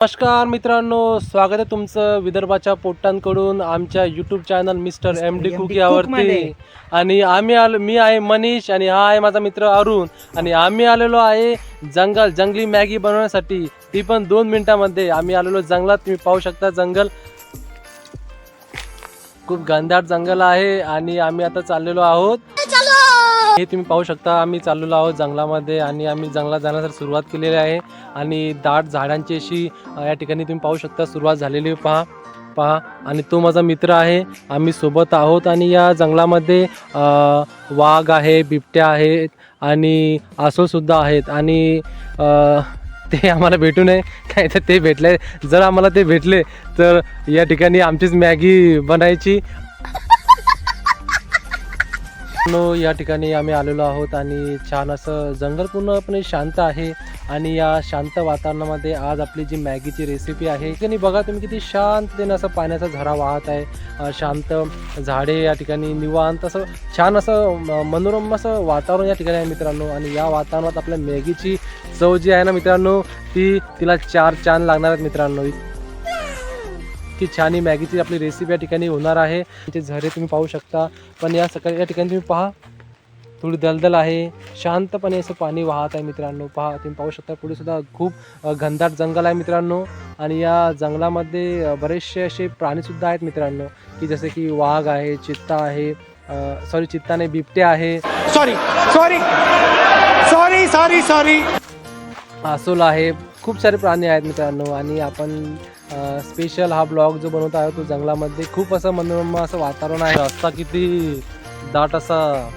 नमस्कार मित्रांनो, स्वागत आहे तुमचं विदर्भाच्या पोट्टांकडून आमच्या YouTube channel mister MD cook यावरती. आणि मी आहे मनीष आणि हा आहे माझा मित्र अरुण. आणि आम्ही आलेलो आहे जंगली मॅगी बनवण्यासाठी, ती पण 2 मिनिटांमध्ये. आम्ही आलेलो जंगलात. तुम्ही पाहू शकता जंगल खूप घनदाट जंगल आहे आणि आम्ही आता चाललेलो आहोत. हे तुम्ही पाहू शकता, आम्ही चाललेलो आहोत जंगलामध्ये आणि आम्ही जंगलात जाण्यासाठी सुरुवात केलेली आहे. आणि दाट झाडांची अशी या ठिकाणी तुम्ही पाहू शकता सुरुवात झालेली पहा. आणि तो माझा मित्र आहे, आम्ही सोबत आहोत. आणि या जंगलामध्ये वाघ आहे, बिबट्या आहेत आणि आसोसुद्धा आहेत. आणि ते आम्हाला भेटू नये काय, तर ते भेटले. जर आम्हाला ते भेटले तर या ठिकाणी आमचीच मॅगी बनायची. या ठिकाणी आम्ही आलेलो आहोत आणि छान असं जंगल पूर्णपणे शांत आहे. आणि या शांत वातावरणामध्ये आज आपली जी मॅगीची रेसिपी आहे आणि बघा तुम्ही किती शांततेने असं पाण्याचा झरा वाहत आहे, शांत झाडे या ठिकाणी, निवांत असं छान असं मनोरम असं वातावरण या ठिकाणी आहे मित्रांनो. आणि या वातावरणात आपल्या मॅगीची चव जी आहे ना मित्रांनो, तिला 4 चांद लागणार आहेत मित्रांनो. की छान ही मॅगीची आपली रेसिपी या ठिकाणी होणार आहे. त्याचे झरे तुम्ही पाहू शकता. पण या ठिकाणी तुम्ही पहा, थोडी दलदल आहे, शांतपणे असं पाणी वाहत आहे मित्रांनो. पहा, तुम्ही पाहू शकता पुढे सुद्धा खूप घनदाट जंगल आहे मित्रांनो. आणि या जंगलामध्ये बरेचसे असे प्राणीसुद्धा आहेत मित्रांनो, की जसे की वाघ आहे, चित्ता आहे, चित्ता नाही, बिबट्या आहे, सॉरी आसोल आहे, खूप सारे प्राणी आहेत मित्रांनो. आणि आपण स्पेशल हा ब्लॉग जो बनवत आहे तो जंगलामध्ये खूप असं मनोरम असं वातावरण आहे. रस्ता किती दाट असा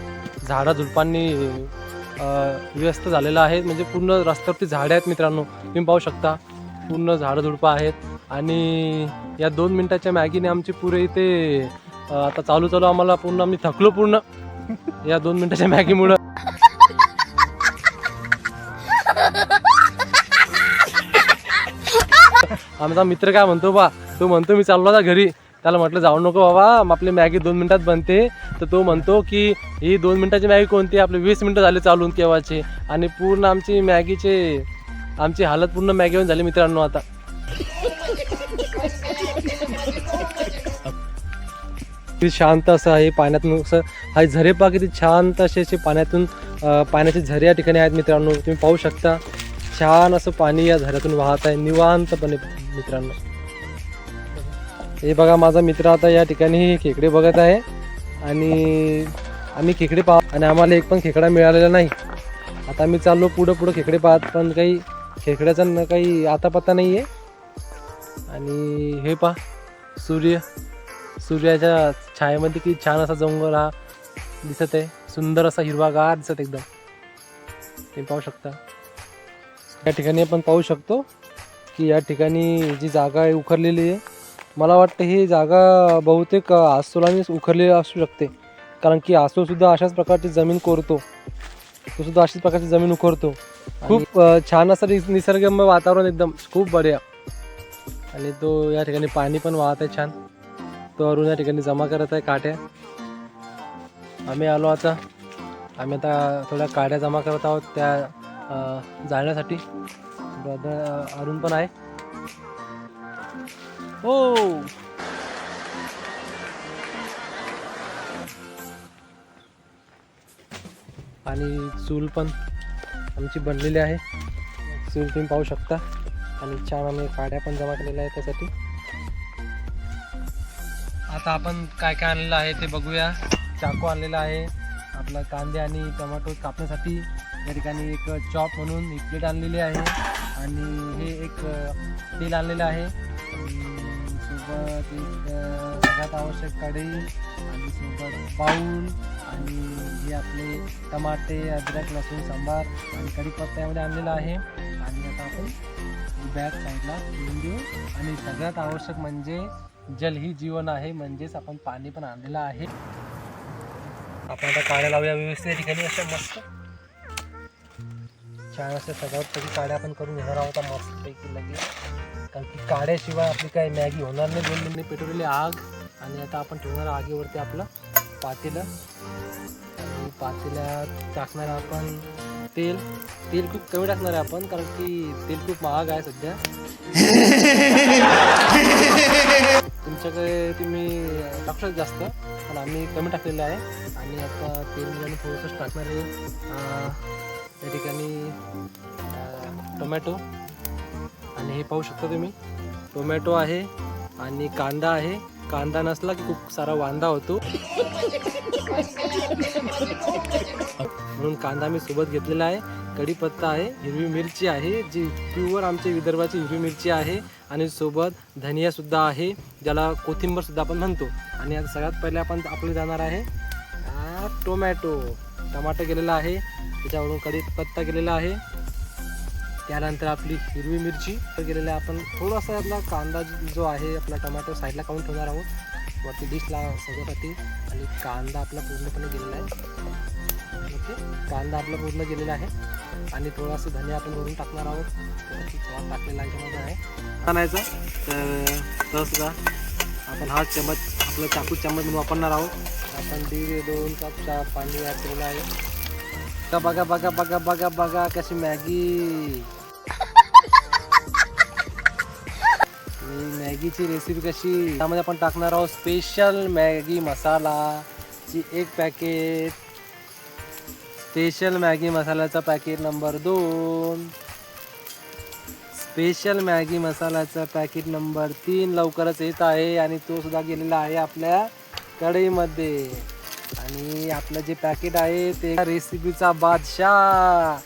झाडाझुडपांनी व्यस्त झालेला आहे, म्हणजे पूर्ण रस्त्यावरती झाडे आहेत मित्रांनो. तुम्ही पाहू शकता पूर्ण झाडझुडपं आहेत. आणि या 2 मिनिटाच्या मॅगीने आमची पुरे इथे आता चालू आम्हाला पूर्ण आम्ही थकलो पूर्ण या 2 मिनिटाच्या मॅगीमुळं. आमचा मित्र काय म्हणतो तो म्हणतो मी चाललो आता घरी. त्याला म्हटलं जाऊ नको बाबा, आपली मॅगी 2 मिनिटात बनते. तर तो म्हणतो की ही 2 मिनिटाची मॅगी कोणती, आपले 20 मिनिटं झाले चालून केव्हाचे. आणि पूर्ण आमची हालत पूर्ण मॅगीवर झाली मित्रांनो आता. किती शांत असं आहे पाण्यातून असं हा झरे पहा, किती शांत असे पाण्यातून पाण्याचे झरे या ठिकाणी आहेत मित्रांनो. तुम्ही पाहू शकता छान असं पाणी या झऱ्यातून वाहत आहे निवांतपणे मित्रांनो. हे बघा माझा मित्र आता या ठिकाणी खेकडे बघत आहे. आणि आम्ही खेकडे पाहत आणि आम्हाला एक पण खेकडा मिळालेला नाही. आता आम्ही चाललो पुढं खेकडे पाहत, पण काही खेकड्याचा काही आता पत्ता नाही आहे. आणि हे पहा सूर्याच्या छायेमध्ये किती छान असा जंगल हा दिसत आहे, सुंदर असा हिरवागार दिसत एकदम. तुम्ही पाहू शकता या ठिकाणी आपण पाहू शकतो की या ठिकाणी जी जागा आहे उखरलेली आहे. मला वाटतं ही जागा बहुतेक आसोलानेच उखरलेली असू शकते, कारण की आसोलसुद्धा अशाच प्रकारची जमीन कोरतो, तो सुद्धा अशाच प्रकारची जमीन उखरतो. खूप छान असं निसर्गरम्य वातावरण एकदम खूप बढिया. आणि तो या ठिकाणी पाणी पण वाहत आहे छान. तो अरुण या ठिकाणी जमा करत आहे काट्या. आम्ही आता थोड्या काड्या जमा करत आहोत त्या जाळण्यासाठी. अरुण पण आहे. हो, आणि चूल पण आमची बनलेली आहे. चूल तुम्ही पाहू शकता. आणि छान आम्ही काड्या पण जमा केलेल्या आहेत त्यासाठी. आता आपण काय काय आणलेलं आहे ते बघूया. चाकू आणलेला आहे, आपला कांदे आणि टोमॅटो कापण्यासाठी. या ठिकाणी एक चॉप म्हणून एक प्लेट आणलेली आहे. आणि हे एक तेल आणलेलं आहे. सोबत एक सगळ्यात आवश्यक कढई आणि सोबत बाऊल. आणि हे आपले टमाटे, अद्रक, लसूण, सांबार आणि कढीपत्ता यामध्ये आणलेला आहे. आणि आता आपण बॅग साईडला ठेवून देऊ. आणि सगळ्यात आवश्यक म्हणजे जल ही जीवन आहे, म्हणजेच आपण पाणी पण आणलेलं आहे. आपण आता काड्या लावूया व्यवस्थित ठिकाणी अशा मस्त छान अशा सजावटसाठी काड्या आपण करून घेणार आहोत मस्तपैकी लगेच, कारण की काड्याशिवाय आपली काही मॅगी होणार नाही. 2 मिनिट पेटवलेली आग. आणि आता आपण ठेवणार आगीवरती आपलं पातेलं. आणि पातेल्यात टाकणार आपण तेल तेल खूप कमी टाकणार आहे आपण, कारण की तेल खूप महाग आहे सध्या. तुमच्याकडे तुम्ही टाकू शकता जास्त, पण आम्ही कमी टाकलेलं आहे. आणि आता तेल आम्ही थोडंसं टाकणार आहे. या ठिकाणी टोमॅटो, आणि हे पाहू शकता तुम्ही टोमॅटो आहे आणि कांदा आहे. कांदा नसला की खूप सारा वांदा होतो, म्हणून कांदा मी सोबत घेतलेला आहे. कढीपत्ता आहे, हिरवी मिरची आहे, जी प्युअर आमच्या विदर्भाची हिरवी मिरची आहे, आणि सोबत धनिया सुद्धा आहे, ज्याला कोथिंबीर सुद्धा आपण म्हणतो. आणि आता सगळ्यात पहिले आपण आपले जाणार आहे टमाटो केलेला आहे, त्याच्यावरून कढीपत्ता केलेला आहे, त्यानंतर आपली हिरवी मिरची केलेली आहे. आपण थोडासा आपला कांदा जो आहे आपला टोमॅटो साईडला काढून ठेवणार आहोत वरती डिशला सगळ्यासाठी. आणि कांदा आपला पूर्णपणे गेलेला आहे. ओके, कांदा आपला पूर्ण गेलेला आहे. आणि थोडासा धनिया आपण वरून टाकणार आहोत, स्वाद टाकलेला याच्यामध्ये आहे. आणायचा तर सुद्धा आपण हा चमच आपला चाकू चमच म्हणून वापरणार आहोत. आपण 1.5-2 कप पाणी ॲड केलेलं आहे. बघा बघा बघा बघा बघा कशी मॅगी, मॅगीची रेसिपी कशी. त्यामध्ये आपण टाकणार आहोत स्पेशल मॅगी मसाला ची 1 पॅकेट, स्पेशल मॅगी मसाल्याचा पॅकेट नंबर 2, स्पेशल मॅगी मसाल्याचा पॅकेट नंबर 3 लवकरच येत आहे, आणि तो सुद्धा गेलेला आहे आपल्या कढईमध्ये. आणि आपलं जे पॅकेट आहे ते रेसिपीचा बादशाह.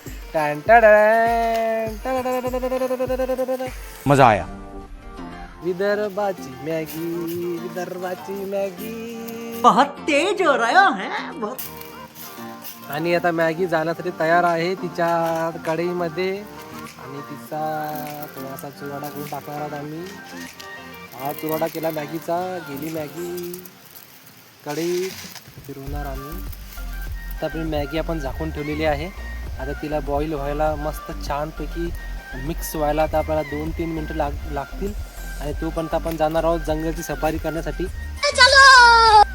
मजा आया. विदर्भाची मॅगी, विदर्भाची मॅगी बहुत तेज हो रहा है बहुत. आणि आता मॅगी जाण्यासाठी तयार आहे तिच्या कढईमध्ये, आणि तिचा थोडासा चुराडा करून टाकणार आहोत आम्ही. हा चुराडा केला मॅगीचा, गेली मॅगी कढई फिरवणार आम्ही. आता आपली मॅगी आपण झाकून ठेवलेली आहे. आता तिला बॉईल व्हायला मस्त छानपैकी मिक्स व्हायला आता आपल्याला 2-3 मिनटं लागतील. आणि तोपर्यंत आपण जाणार आहोत जंगलची सफारी करण्यासाठी.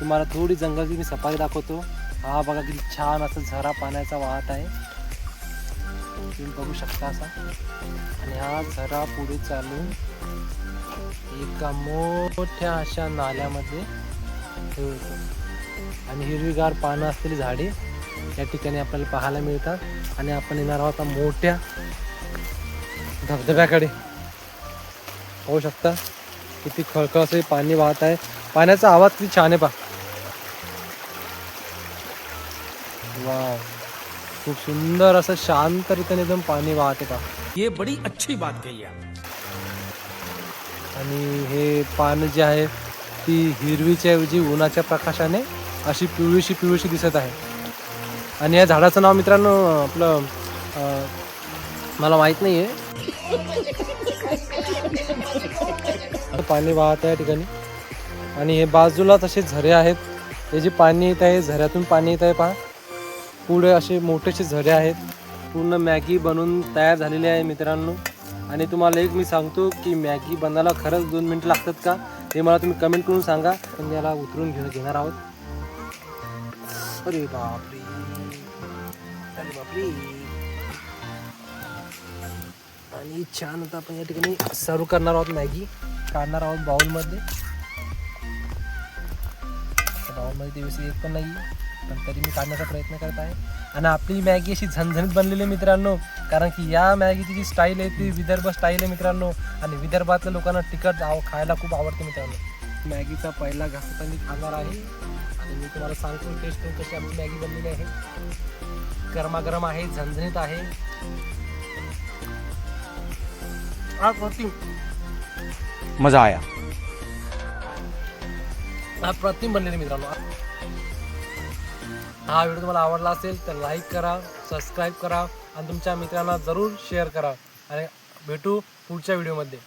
तुम्हाला थोडी जंगलची मी सफारी दाखवतो. हा बघा किती छान असं झरा पाण्याचा वाहत आहे, तुम्ही बघू शकता असा. आणि हा झरा पुढे चालून एका मोठ्या अशा नाल्यामध्ये ठेवतो. आणि हिरवीगार पानं असलेली झाडे या ठिकाणी आपल्याला पाहायला मिळतात. आणि आपण येणार आहोत मोठ्या धबधब्याकडे. पाहू शकता किती खळखळ असे पाणी वाहत आहे. पाण्याचा आवाज किती छान आहे पहा. वाव, खूप सुंदर असं शांत रीतीने एकदम पाणी वाहते पहा. ये बड़ी अच्छी बात कही आप. आणि हे पान जे आहे ती हिरवीच्या ऐवजी उन्हाच्या प्रकाशाने अशी पिवळीशी दिसत आहे. आणि या झाडाचं नाव मित्रांनो आपलं मला माहीत नाही आहे. पाणी वाहत आहे या ठिकाणी. आणि हे बाजूला तसे झरे आहेत, हे जे पाणी येत आहे झऱ्यातून पाणी येत आहे पहा. पुढे असे मोठेसे झरे आहेत. पूर्ण मॅगी बनवून तयार झालेली आहे मित्रांनो. आणि तुम्हाला एक मी सांगतो की मॅगी बनायला खरंच 2 मिनिटं लागतात का, हे मला तुम्ही कमेंट करून सांगा. आपण याला उतरून घेणार आहोत. अरे बापरे, अरे बापरे. आणि छान आता आपण या ठिकाणी सर्व करणार आहोत. मॅगी काढणार आहोत बाउलमध्ये. बाउलमध्ये ते व्यवस्थित येत पण नाही, पण तरी मी काढण्याचा प्रयत्न करत आहे. आणि आपली मॅगी अशी झणझणीत बनलेली आहे मित्रांनो, कारण की या मॅगीची जी स्टाईल आहे ती विदर्भ स्टाईल आहे मित्रांनो. आणि विदर्भातल्या लोकांना तिखट खायला खूप आवडते मित्रांनो. मॅगीचा पहिला घास आता मी खाणार आहे. आणि मी तुम्हाला सांगतो टेस्ट कशी आमची मॅगी बनलेली आहे. गरमागरम आहे, झणझणीत आहे. मजा आया. अप्रतिम बनलेली मित्रांनो. हा व्हिडिओ तुम्हाला आवडला असेल तर लाईक करा, सबस्क्राईब करा, आणि तुमच्या मित्रांना जरूर शेअर करा. आणि भेटू पुढच्या व्हिडिओमध्ये.